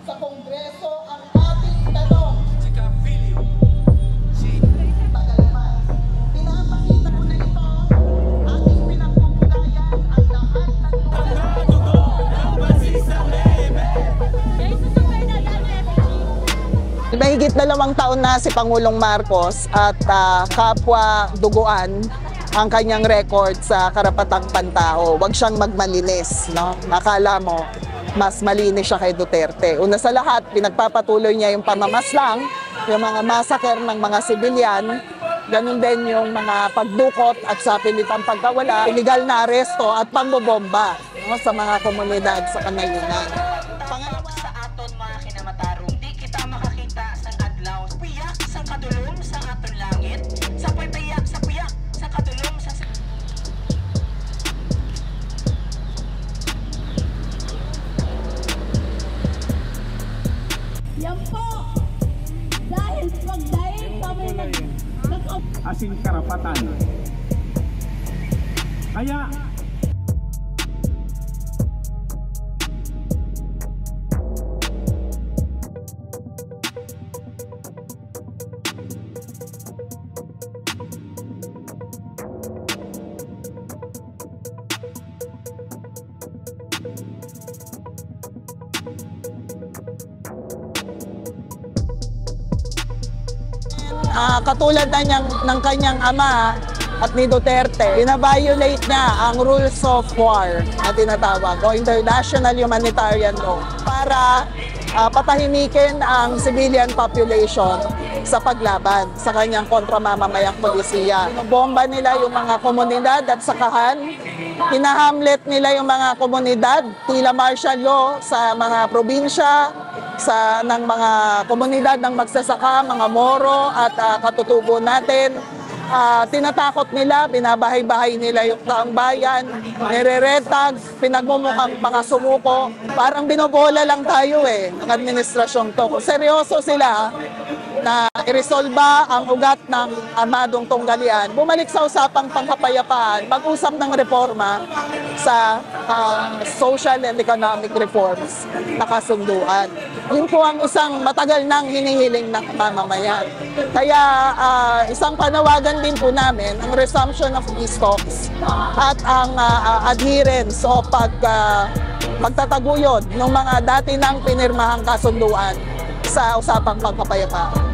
sa Kongreso ang ating tanong. Pagalaman, pinapakita ko na ito, ating pinagpupugayan ang lahat ng Mahigit 2 taon na si Pangulong Marcos at kapwa duguan ang kanyang record sa karapatang pantao. Huwag siyang magmalinis, no? Akala mo, mas malinis siya kay Duterte. Una sa lahat, pinagpapatuloy niya yung pamamaslang, yung mga massacre ng mga sibilyan, ganun din yung mga pagdukot at sa pilitang pagkawala, illegal na aresto at pambobomba, no, sa mga komunidad sa Kanayunan. Pangalawa sa aton mga kinamatarong, di kita makakita sang adlaw. Piyak sa kadulom sa aton langit, sa piyak sa piyak sa kadulom sa Yan po! Dahil pagdaig kami asing karapatan. Kaya katulad na ng kanyang ama at ni Duterte, bina-violate niya ang rules of war na tinatawag o international humanitarian law para patahimikin ang civilian population sa paglaban sa kanyang kontramamamayang polisiya. Bomba nila yung mga komunidad at sakahan, hinahamlet nila yung mga komunidad, tila martial law sa mga probinsya, ng mga komunidad ng magsasaka, mga Moro at katutubo natin. Tinatakot nila, binabahay-bahay nila yung taong bayan, nire-retag, pinagmumukhang mga sumuko. Parang binobola lang tayo ng administrasyon to. Kung seryoso sila na iresolba ang ugat ng Amadong Tunggalian, bumalik sa usapang pangkapayapaan, mag-usap ng reforma sa social and economic reforms na kasunduan. Yun po ang isang matagal nang hinihiling ng mamamayan. Kaya isang panawagan din po namin ang resumption of peace talks at ang adherence o pagtataguyod ng mga dati nang pinirmahang kasunduan sa usapang pagkapayapaan.